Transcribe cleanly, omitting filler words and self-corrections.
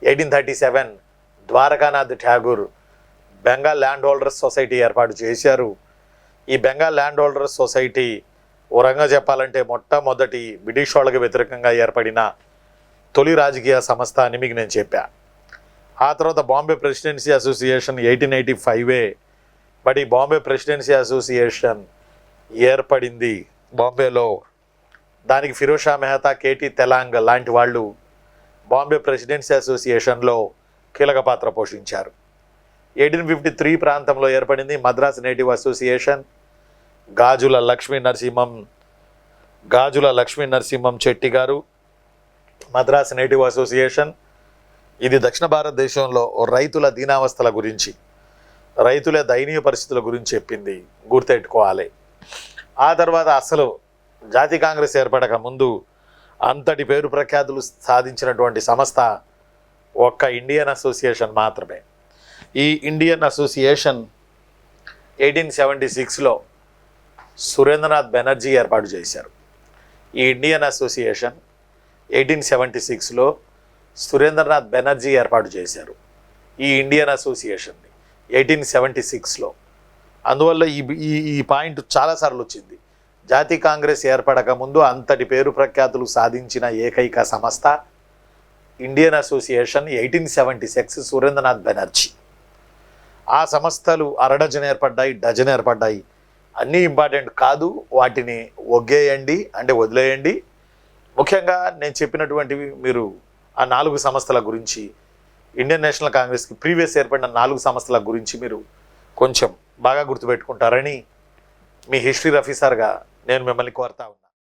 1837 Dwarkanath Tagore Bengal land holders society ఏర్పాటు చేశారు. ఈ బెంగాల్ ల్యాండ్ హోల్డర్స్ సొసైటీ ఓ రంగా చెప్పాలంటే మొట్టమొదటి బ్రిటిష్ వాళ్ళకి వ్యతిరేకంగా ఏర్పడిన తొలి రాజకీయ సంస్థ అని మీకు నేను చెప్పా. ఆ తర్వాత బాంబే ప్రెసిడెన్సీ అసోసియేషన్ 1885 బట్ ఈ బాంబే ప్రెసిడెన్సీ అసోసియేషన్ ఏర్పడింది బాంబేలో. దానికి ఫిరోజ్ షా మెహతా, కేటీ తెలాంగ్ లాంటి వాళ్ళు బాంబే ప్రెసిడెన్సీ అసోసియేషన్లో కీలక పాత్ర పోషించారు. 1853 ప్రాంతంలో ఏర్పడింది మద్రాస్ నేటివ్ అసోసియేషన్. గాజుల లక్ష్మీ నరసింహం చెట్టి గారు మద్రాస్ నేటివ్ అసోసియేషన్. ఇది దక్షిణ భారతదేశంలో రైతుల దీనావస్థల గురించి, రైతుల దయనీయ పరిస్థితుల గురించి చెప్పింది, గుర్తెట్టుకోవాలి. ఆ తర్వాత అసలు జాతీయ కాంగ్రెస్ ఏర్పడక ముందు అంతటి పేరు ప్రఖ్యాతులు సాధించినటువంటి సంస్థ ఒక్క ఇండియన్ అసోసియేషన్ మాత్రమే. ఈ ఇండియన్ అసోసియేషన్ 1876లో సురేంద్రనాథ్ బెనర్జీ ఏర్పాటు చేశారు. ఈ ఇండియన్ అసోసియేషన్ 1876లో సురేంద్రనాథ్ బెనర్జీ ఏర్పాటు చేశారు ఈ ఇండియన్ అసోసియేషన్ని 1876లో. అందువల్ల ఈ పాయింట్ చాలాసార్లు వచ్చింది. జాతీయ కాంగ్రెస్ ఏర్పడక ముందు అంతటి పేరు ప్రఖ్యాతులు సాధించిన ఏకైక సంస్థ ఇండియన్ అసోసియేషన్ 1876 సురేంద్రనాథ్ బెనర్జీ. ఆ సంస్థలు అరడజన్ ఏర్పడ్డాయి, డజన్ ఏర్పడ్డాయి. అన్నీ ఇంపార్టెంట్ కాదు, వాటిని వదిలేయండి. ముఖ్యంగా నేను చెప్పినటువంటివి మీరు ఆ 4 సంస్థల గురించి, ఇండియన్ నేషనల్ కాంగ్రెస్కి ప్రీవియస్ ఏర్పడిన 4 సంస్థల గురించి మీరు కొంచెం బాగా గుర్తుపెట్టుకుంటారని మీ హిస్టరీ రఫీసర్గా నేను మిమ్మల్ని కోరుతా ఉన్నాను.